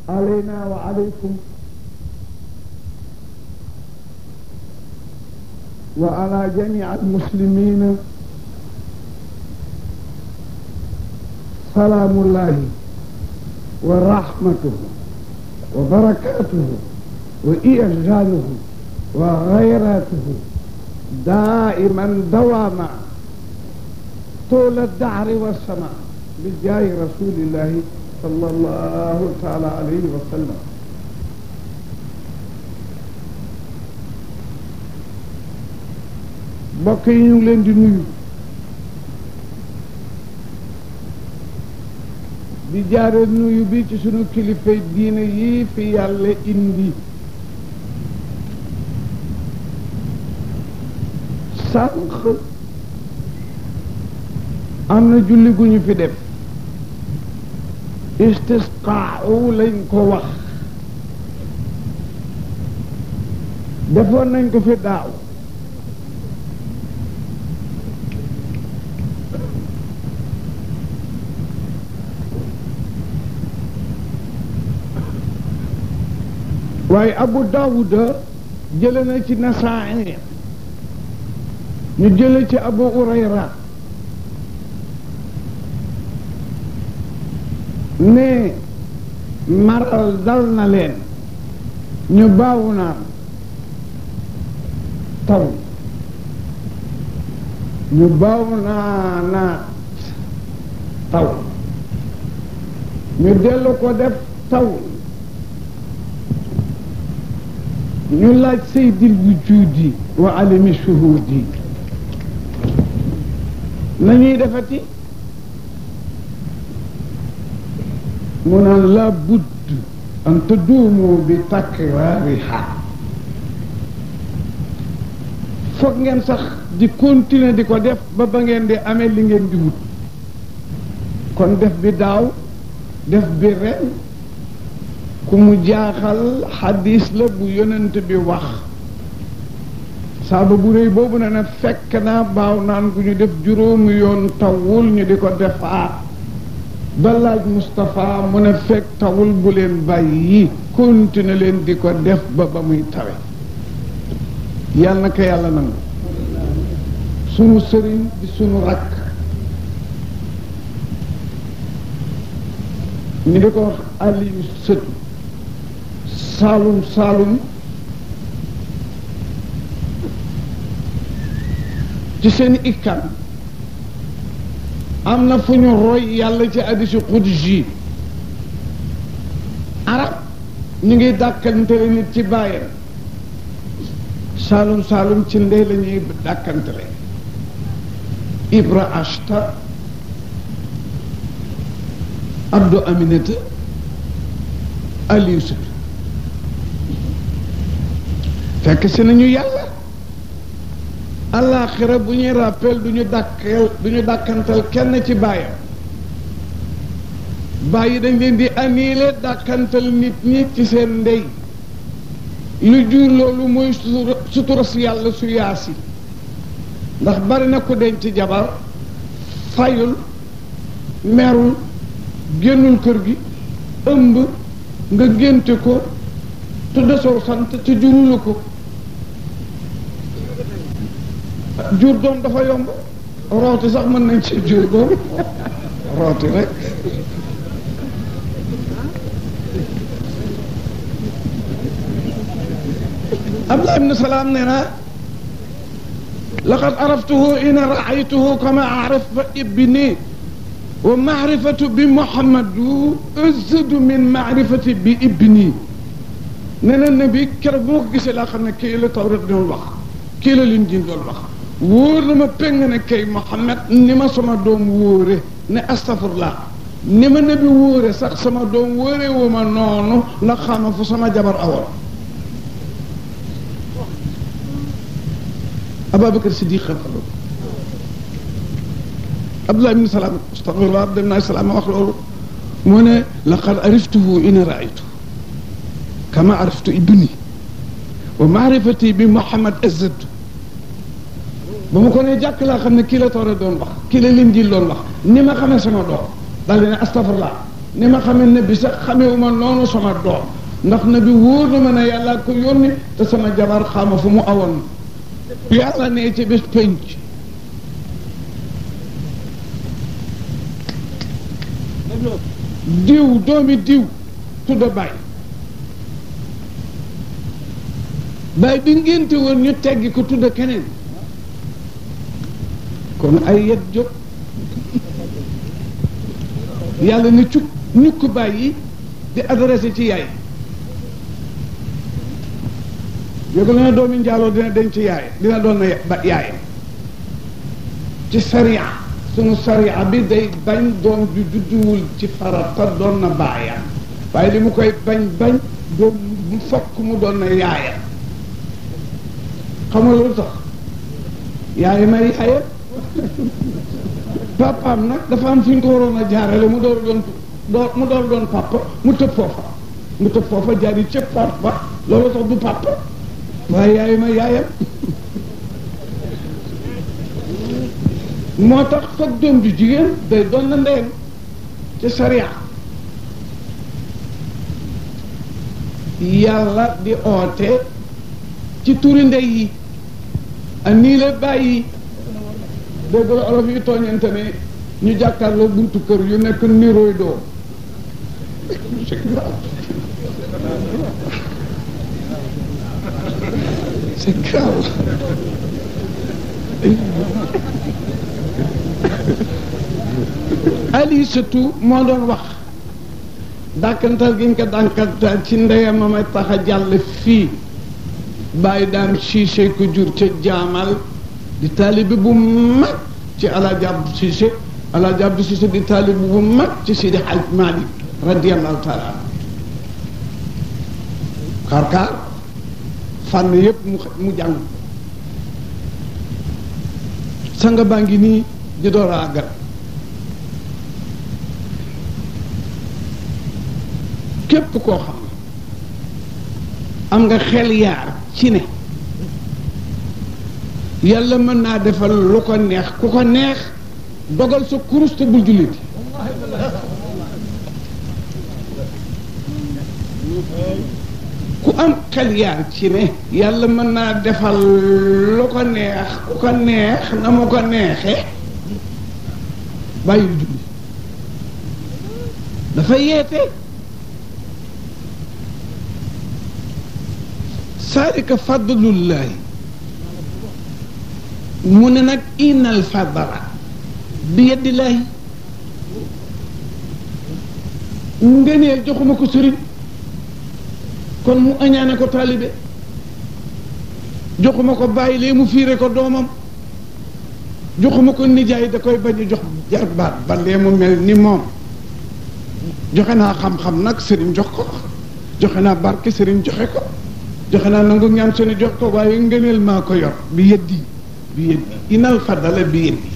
علينا وعليكم وعلى جميع المسلمين سلام الله ورحمته وبركاته وإعجاله وغيراته دائما دواما طول الدهر والسماء بجاه رسول الله صلى الله تعالى عليه وسلم. mbokk yi ñu ngi leen di nuyu di jaare nuyu bi ci sunu kilifay diine yi fi yàlla indi sànq am na julli gu ñu fi def istisqaaw lañ ko wax defoon nañ ko fi daaw waaye Abu Daawuda jële na ci Nasaa'i ñu jële ci Abu Hurayra ne maral dal na leen ñu baawu naan taw ñu baawu naanaat taw ñu dellu ko def taw ñu laaj sayyidil wujudi wa alimi shuhudi nañuy defati mu naan la budd an taduumu bi takraariha foog ngeen sax di continuer di ko def ba ngeen di amee li ngeen di wut kon def bi daaw def bi ren ku mu jaaxal xadis la bu yonent bi wax saaba bu réy boobu ne fekk naa baaw naan gu ñu def juróomi yoon tawul ñu di ko defaat ba laaj Moustapha mu ne fekk tawul bu leen bàyyi continuer leen di ko def ba muy tawe yàlla na ko yàlla nangu sunu sëriñ di sunu rakk ñu di ko wax Aliou Sëtu Saalum Saalum ci seen ikkan am na fu ñu roy yàlla ci hadiisu qudsi arab ñu ngi dàkkantele nit ci bàyyam Saalum Saalum ci ndey la ñuy dàkkantele Ibra Ashta Abdou Aminata Aliou Sëtu fekk si nañu yàlla àllaaxira bu ñuy rappel du ñu dàkkantal kenn ci baayam bàyyi dañ leen di annulé dàkkantal nit ñi ci seen ndey lu jur loolu mooy sutura si yàlla su yaasi ndax bari na ku denc jabar fayul merul génnul kër gi ëmb nga génte ko tudde soo sant te jurulu ko jur doom dafa yomb rooti sax mën nañ ci jur doom rooti rek Abdullah ibn Salaam nee na laqad araftuhu ina raaytuhu kama arafa ibni wa maarifatu bi Muhammadu azadu min maarifati bi ibni nee na nabi keroog bu ma ko gisee laa xam ne kii la Tawrat doon wax kii la Linjiil doon wax wóor na ma péng ne kay Muhammad ni ma sama doom wóore ne astafurlah ni ma nabi wóore sax sama doom wóore wu ma noonu ndax xama fu sama jabar awal Abubakar Siddiq xam loolu Abdullah ibn Salaam astafurlah dem naa salaam wax loolu mu ne laqad ariftuhu in raaytu kama ariftu ibni wa maarifati bi Muhammad azadu ba ma ko ne jàkk laa xam ne kii la Tawreet doon wax kii la Linjiil doon wax ni ma xamee sama doom daal di ne astafurlah ni ma xamee ne bi sax xamewuma noonu sama doom ndax na bi wóor na ma ne yàlla ko yónni te sama jabar xama fu mu awoon yàlla ne ci bés penc diw doomi diw tudda baay baay bi ngénte woon ñu teggi ko tudda keneen kon ay yet jóg yàlla ne cuk ñukk bàyyi di adressé ci yaay yóbbu na doomi njaaloo dina denc yaay dina doon na yaayam ci sariya sunu sariya bi day bañ doom ju judduwul ci farata doon na baayam waaye li mu koy bañ doom mu fokk mu doon na yaayam xam nga lu tax yaayam ay yaayam papaam nag dafa am fi ñu ko waroon a jaarale mu door doon papa mu tëb foofa jaar yi cëpp papa loolu tax du papa waaye yaayam ay yaayam moo tax foog doom ju jigéen day doon na ndeyam ci sariya yàlla di oote ci turi ndey yi ak nii la bàyyi dégg la olof yi tooñante ne ñu jàkkaarloo buntu kër yu nekk nirooy doom c'est grave Ali surtout moo doon wax dàkkantal gi ñu ko dàkkantal ci ndeyam ma may tax a jàll fii bàyyi daam Cissé ko jur ca jaamal di taalibe bu mag ci Alaaji Abdu Cissé Alaaji Abdu Cissé di taalibe bu mag ci Sidi Hadj Malick radiyallahu taala kaar fànn yépp mu jàng sanga baa ngi nii di door a àggal képp koo xam am nga xel yaar ci ne yàlla mën naa defal lu ko neex ku ko neex dogal sa kurus te bul jullit ku am xel yaar ci ne yàlla mën naa defal lu ko neex ku ko neex na mu ko neexee bàyyil julli dafa yeete saalika fadlullahi mu ne nag innal fadla bi yadillahi ngëneel joxuma ko sëriñ kon mu añaane ko taalibe joxuma ko bàyyi lee mu fiire ko doomam joxuma ko nijaay da koy bañ a jox jarbaat ba lee mu mel ni moom joxe naa xam-xam nag sëriñ jox ko joxe naa barke sëriñ joxe ko joxe naa nangu ñaan sëriñ jox ko waaye ngëneel maa ko yor bi yeddi inal fadala bi yeddi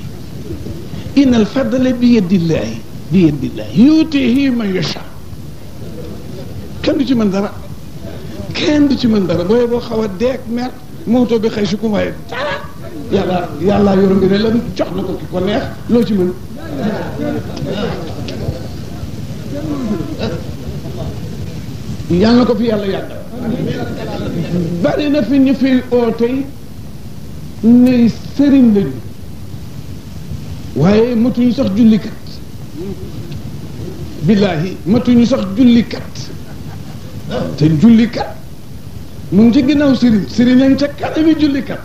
inal fadala bi yeddillahi yuutihi man yasha kenn du ci mën dara booy boo xaw a deeg mer moto bi xëy si ku waaye dara yàlla yor nga ne la jox na ko ki ko neex loo ci mën yàlla na ko fi yàlla yàggal bari na fi ñu fi oote ne sëriñ lañu waaye matuñu sax jullikat billaahi matuñu sax jullikat te jullikat mu ngi ci ginnaaw sëriñ lañ ca kanami jullikat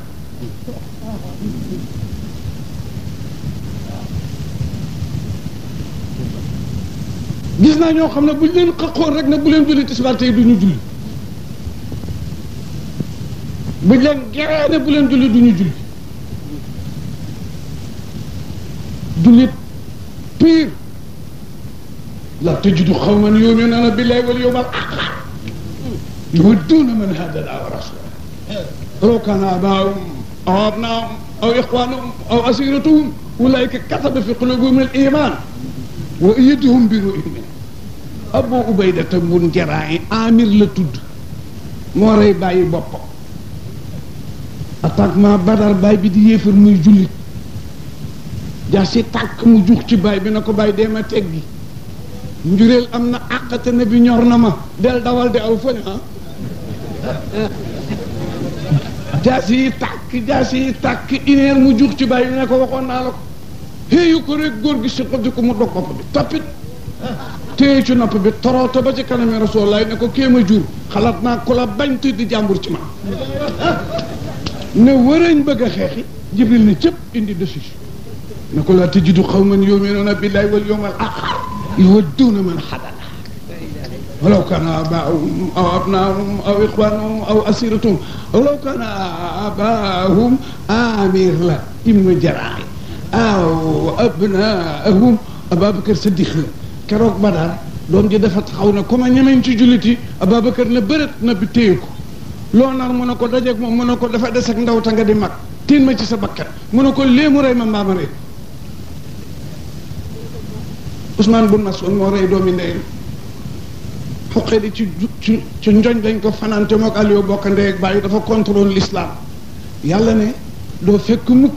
gis naa ñoo xam ne buñ leen xaqoon rek ne bu leen julli tisbaar tey du ñu julli buñ leen geree ne bu leen julli du ñu julli jullit pire la tajidu qawman yu'minuna billahi wal yawmil akhir yuwadduna man hada Allah wa rasulahu law kana abaahum aw abnaahum aw ikhwanuhum aw asiratuhum ulaika kataba fi qulubihim al-iman wa ayyadahum bi ru'hin Abu Ubaydata bun Jaraahi Amir la tudd moo rey bàyyi boppam attaquement Badar baay bi di yéefar muy jullit jaa si tàkk mu jux ci baay bi na ko baay dee ma teggi njureel am na àqate ne bi ñor na ma del dawal di aw fële jaas yi tàkk ineer mu jux ci bàyyi ne ko waxoon naa la ko xéeyu ko rek góor gi si xobdi ko mu dog bopp bi toppit téye ci nopp bi toroote ba ci kanami Rasulullah ne ko kéema jur xalaat naa ku la bañ te di jàmbur ci ma ne wërëñ bëgg a xeexi Jibril ne cëpp indi décision ne ko laa tajidu qawman yu'minuuna billahi wal yawmil aaxir yuwadduuna man hadana walaw kaana aabaa'uhum aw abnaa'uhum aw ixwaanuhum aw asiiratuhum walaw kaana aabaa'uhum Aamir la ibnu Jaraax aw abnaa'uhum Ababacar Saddiq la keroog Badar doom ji dafa taxaw ne comme ñemeñ ci jullit yi Ababacar ne bërët na bi téye ko loo nar mu ne ko dajeeg moom mu ne ko dafa des ak ndaw ta nga di mag tiin ma ci sa bakkan mu ne ko léemu rey ma mbaama rey Ousmane bun Mas'ud moo rey doomi ndeyam xoqee di ci njoñ dañ ko fanante mook Aliou bokk ndey ak bàyyi dafa contrôle l'islam yàlla ne doo fekk mukk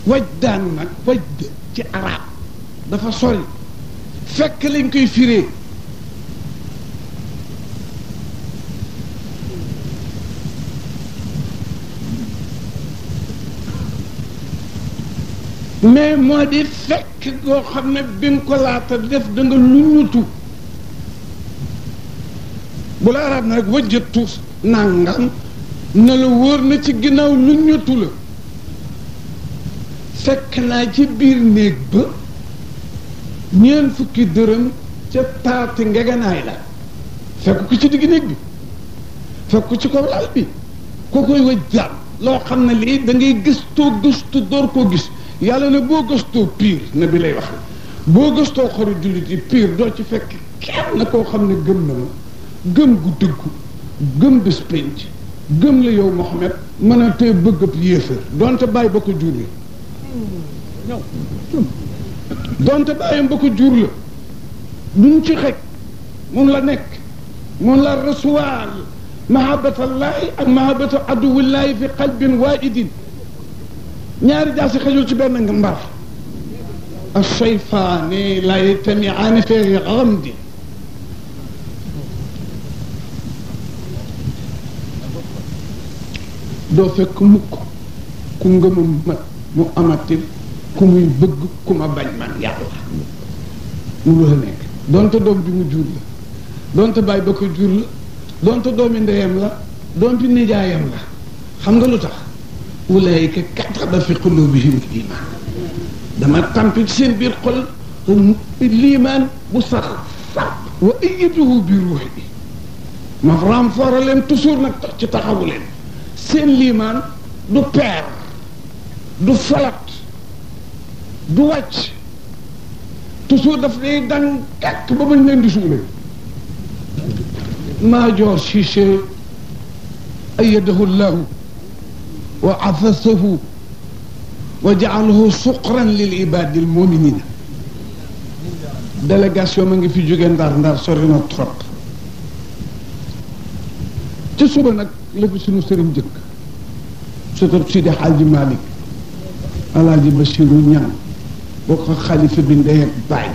waj daanu nag waj ci arab dafa sori fekk lañ koy firee mais moo di fekk goo xam ne bi nga ko laata def da nga lu ñutu bu la arab na rek wajjatu nangam na la wóor na ci ginnaaw lu ñutu la fekk naa ci biir néeg ba ñeent fukki dërëm ca taati ngeganaay la fekk ko ci digg néeg bi fekk ko ci kaw lal bi koo koy wajjaan loo xam ne lii da ngay gëstu door koo gis yàlla ne boo gëstoo pire na bi lay wax boo gëstoo xoru jullit yi pire doo ci fekk kenn koo xam ne gëm na ma gëm gu dëggu gëm bés penc gëm la yow Muhammad mën a tee bëgg ab yéefar donte bàyyi ba ko jur la donte bàyyam ba ko jur la duñ ci xej mun la nekk mun la rasuwaal mahabbatallahi ak mahabbatu aduwillahi fi qalbin waahidin ñaari jaasi xajul ci benn nga mbar as-sayfaani laa yajtami'aani fi ghamdi doo fekk mukk ku ngëmam mat mu amatil ku muy bëgg ku ma bañ man yàlla mu la nekk donte doom bi mu jur la donte bàyyi ba ko jur la donte doomi ndeyam la donte nijaayam la xam nga lu tax ulaayika kataba fi qulubihim liimaan dama tampi ci seen biir xol liimaan bu sax sax wa ayyadahu bi ruuhi bi ma renforcer leen toujours nag ci taxawu leen seen liimaan du peer du falat du wàcc toujours daf lay dang kàkk ba bañ leen di suule Maajoor Cissé ayyadahu llahu wa afasahu wa jaalahu suqran lil ibadi al muminina délégation ma ngi fi jóge ndar sori na trop ci suba nag la fi sunu sëriñ jëkk sëtëb Sidi Xaaji Malik Alaaji Basiru Ñaŋ boo ko xalifa bi ndey ak baay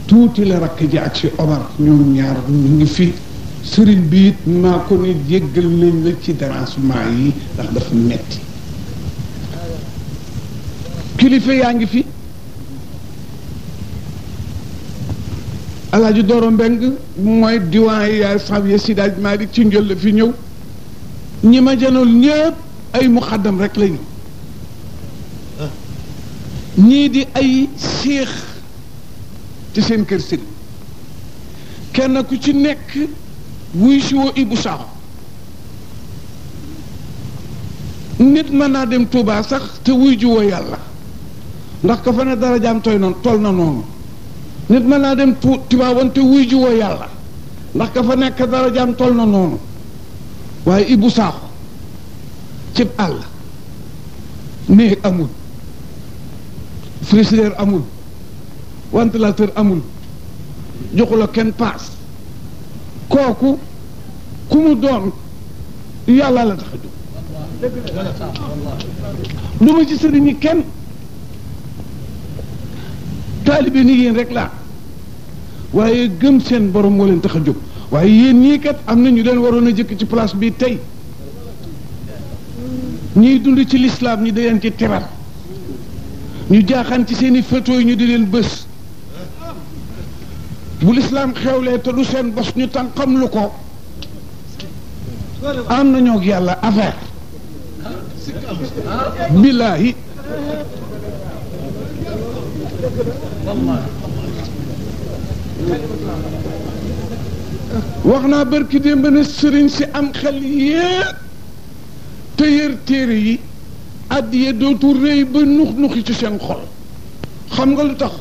tuuti la rakk ji ak si Omar ñoom ñaar ñu ngi fi sëriñ bi it maa ko ne jéggal nañ la ci dérangement yi ndax dafa metti kilifa yaa ngi fi Alaaji Doro Mbeng mooy diwaan yi yaay fab ya Sidi Hadj Malick ci njël la fi ñëw ñi ma janool ñëpp ay muxaddam rek lañu ñii di ay séex ci seen kër sëriñ kenn ku ci nekk wuy si woo Ibou Sakho nit mën naa dem Touba sax te wuy ji woo yàlla ndax ka fa ne darajaam toll na noonu nit mën naa dem Tiwaawan te wuy ji woo yàlla ndax ka fa nekk darajaam toll na noonu waaye Ibou Sakho cib àll néeg amul frigidaire amul ventilateur amul joxula kenn paas kooku ku mu doon yàlla la tax a jóg lu ma ci sëriñ ñi kenn taalibe ni yéen rek laa waaye gëm seen borom moo leen tax a jóg waaye yéen ñii kat am na ñu leen waroon a jëkk ci place bi tey ñiy dund ci lislaam ñi di leen ci teral ñu jaaxaan ci seeni photo yi ñu di leen bës bu lislaam xewlee te du seen bos ñu tan xam lu ko am nañoo ak yàlla affaire billaahi wax naa barki démb ne sëriñ si am xel yépp te yër téere yi addiye dootu rëy ba nux-nuxi ci seen xol xam nga lu tax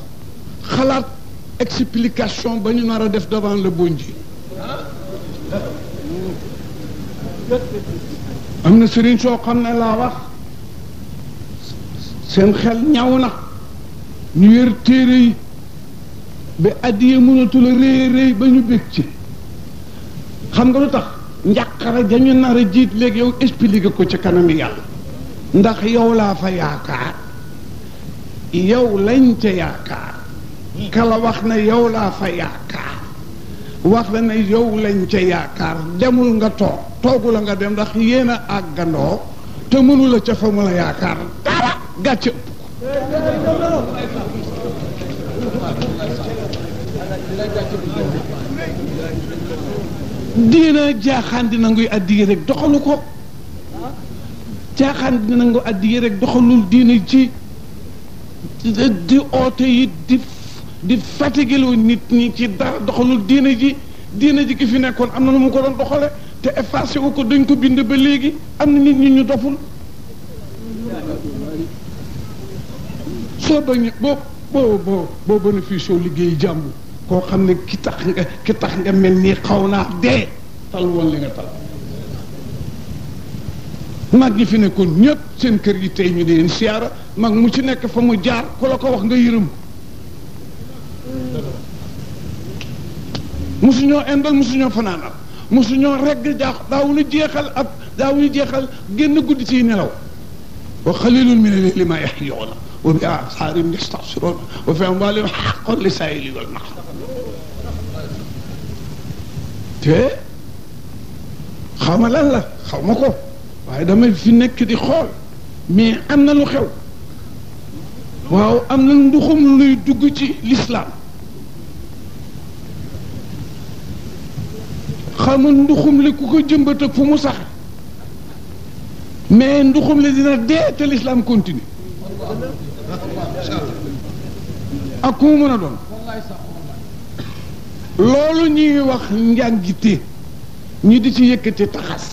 xalaat explication ba ñu nar a def devant le bon Dieu am na sëriñ soo xam ne laa wax seen xel ñaw na ñu yër téere yi ba addiye mënatul a rëy ba ñu bég ci xam nga lu tax njàqara dañu nar a jiit léegi yow expliqué ko ci kanam yàlla ndax yow laa fa yaakaar yow lañ ca yaakaar kala wax na yow laa fa yaakaar wax la ne yow lañ ca yaakaar demul nga toog toogu la nga dem ndax yéen a àggandoo te mënu la ca fa mu la yaakaar dara gàcce ëpp diina jaaxaan di nanguy addiye rek doxalu ko jaaxaan di nangu addiye rek doxalul diina ci di oote yi di fatigueloo nit ñi ci dara doxalul diina ji ki fi nekkoon am na nu mu ko doon doxale te effacé wu ko dañ ko bind ba léegi am na nit ñi ñu doful soo bañ boo bénéfice liggéey jàmm koo xam ne ki tax nga mel nii xaw naa dee tal woon li nga tal mag ñi fi nekkoon ñëpp seen kër yi tey ñu di leen siyaara mag mu ci nekk fa mu jaar ku la ko wax nga yërëm musuñoo indal musuñoo fanaanal musuñoo regg daawuñu jeexal génn guddi ciy nelaw wa xalilun min al-layli ma yahjauna wa bi asharihim yastabsiruna wa fi amwalihim haqqun lis-sa'ili wal mahrum te xaw ma lan la xaw ma ko waaye damay fi nekk di xool mais am na lu xew waaw am na nduxum luy dugg ci l'islam xam nduxum li ku ko jëmbat ak fu mu sax mais nduxum li dina dee te l'islam continue ak ku mu mën a doon loolu ñuy wax njàngite ñi di ci yëkkati taxas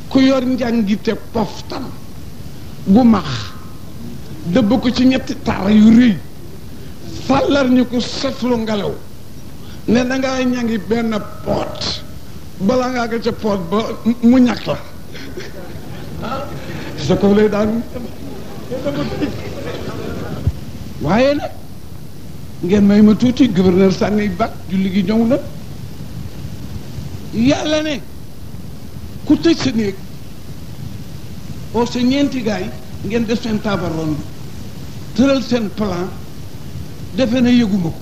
ku yor njàngite poftan gu max dëbb ko ci ñetti tar yu rëy fàllar ñu ko setlu ngelaw ne dangaa ñangi benn poot bala ngaa ko ca poot ba mu ñàkk la sa ko lay daan waaye nag ngeen may ma tuuti gouverneur sànni bak julli gi ñëw na yàlla ne ku tëj sa néeg oo sa ñeenti gaay ngeen def seen table ronde tëral seen plan defe na yëguma ko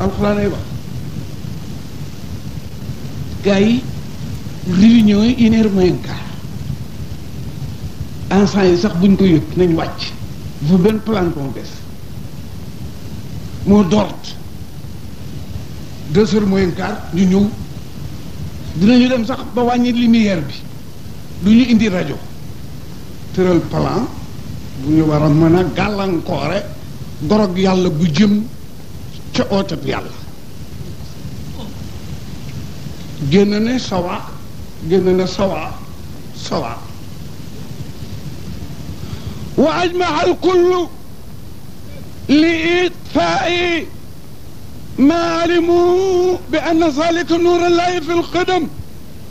alxuraan ay wax gars yi réunion yi 1h moins quart enfants yi sax buñ ko yëg nañ wàcc bu fa benn plan boo des moo dort 2h moins quart ñu ñëw dinañu dem sax ba wàññi lumière bi du ñu indi rajo tëral plan bu ñu war a mën a gàllankoore gorog yàlla bu jëm ca ootab yàlla génn ne sawa wa ajmaa alkullu li itfaa'i ma alimu bi anna zalika nuurallahi fi lqadam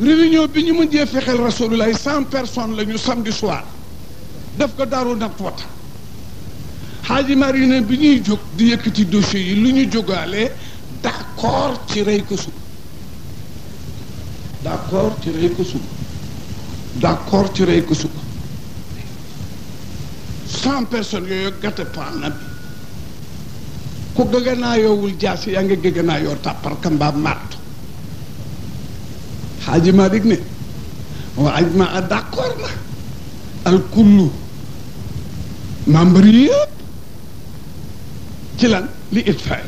réunion bi ñu mujjee fexeel rasulullahi 100 personnes la ñu samedi soir def ko daaru nat wata xaaji mari ne bi ñuy jóg di yëkkati dossier yi lu ñu jógaale d'accord ci rey ko suba d'accord ci rey ko suba 100 personnes yooyu gàtte paan na bi ku gëgënaayoowul jaasi yaa ngi gëgënaayoo tàpparka mbaa màtt Xaaji Malik ne wa ajmaa d'accord na al kullu membre yëpp ci lan li itfaay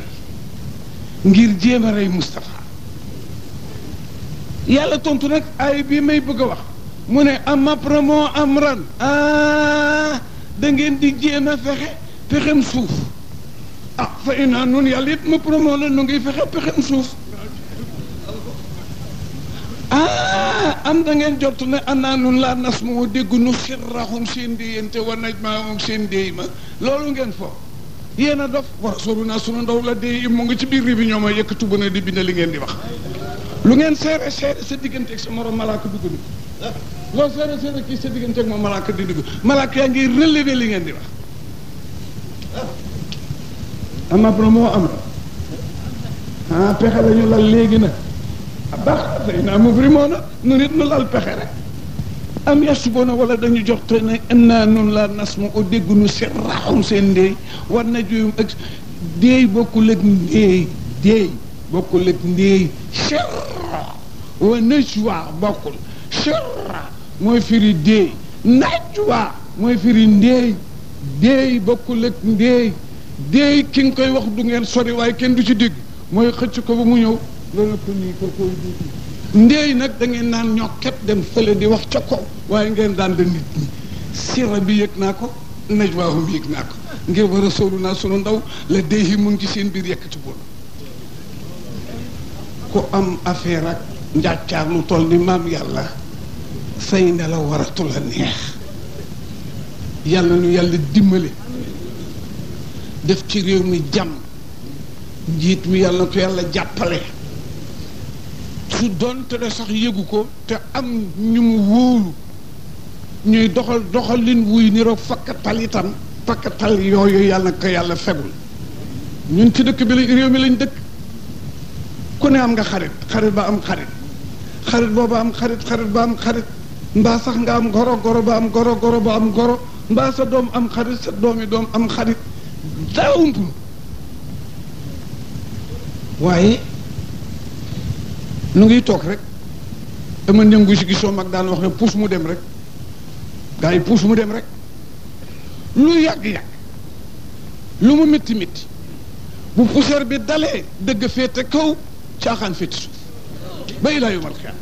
ngir jéem a rey Moustapha yàlla tontu nag ay bii may bëgg a wax mu ne ama promo am ran da ngeen di jéem a fexe pexem suuf fa inaa nun yàlla it ma promo la nu ngi fexe pexem suuf am da ngeen jot ne anaa nun laa nas moo dégg nu sirraxum seen déyante wa najmaahum seen déy ma loolu ngeen foofu yéen a dof war solu naa sunu ndaw la déy mu ngi ci biir réunion ma yëkkatu ba ne di bind li ngeen di wax lu ngeen seere seere sa diggante ak sa morom malaaka dugg ni loo seere seere kii sa diggante ak moom malaaka di dugg malaaka yaa ngi relever li ngeen di wax ama promo am pexe la ñu lal léegi nag baax fay naa mu brimo na nu nit nu lal pexe rek am yasuboona wala dañu jox te ne naa nun la nas ma ko dégg nu seen raxum seen ndéey war na juyum ak déey bokkul ak ndéey déey bokkul ak ndéey sirra wa najwa bokkul sirra mooy firi déey najwa mooy firi ndéey déey bokkul ak ndéey déey ki nga koy wax du ngeen sori waaye kenn du ci dégg mooy xëcc ko ba mu ñëw loolu ko nii ko koy duuti ndéey nag da ngeen naan ñokket dem fële di wax ca kaw waaye ngeen daan da nit ñi sirra bi yëg naa ko najwaahum yëg naa ko ngir war a sóoru naa sunu ndaw la déey yi mu ngi ci seen biir yekk ci bon ku am affaire ak njàccaar lu toll ni maam yàlla say nelaw waratu la neex yàlla nu yàlla dimbale def ci réew mi jàmm njiit mi yàlla na ko yàlla jàppale su doonte ne sax yëgu ko te am ñu mu wóolu ñuy doxalin wuy niroo fakkatal itam fakkatal yooyu yàlla na ko yàlla fegul ñun ci dëkk bi la réew mi lañ dëkk ku ne am nga xarit ba am xarit booba am xarit ba am xarit mbaa sax nga am goro ba am goro ba am goro mbaa sa doom am xarit sa doomi doom am xarit daawumpul waaye nu ngi toog rek dama ñëngu si gisoo mag daan wax ne puus mu dem rek gars yi puus mu dem rek lu yàgg-yàgg lu mu métti métti bu poussière bi dalee dëgg féete kaw caaxaan féete suuf ba ilaa yawmal qiyaama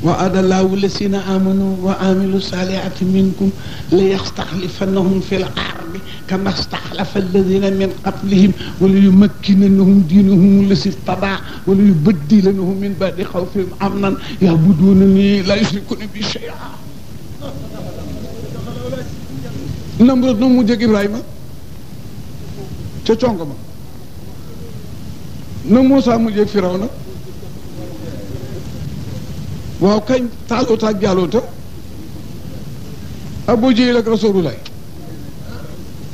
wa adallahu lasina amanu wa amilu salihati minkum la yastaxlifannahum fi l ardi kama staxlafa alladina min qablihim wala yumakkinannahum diinahum allasi irtadaa wala yubaddilannahum min ba'di xawfihim amnan ya'budunani la yushrikuna bi shay'an Namrud na mu jég Ibrahima ca congo ma na Muusaa mu jég Firawna waaw kañ taaloota ak jaaloota Abu Jahil ak Rasulullah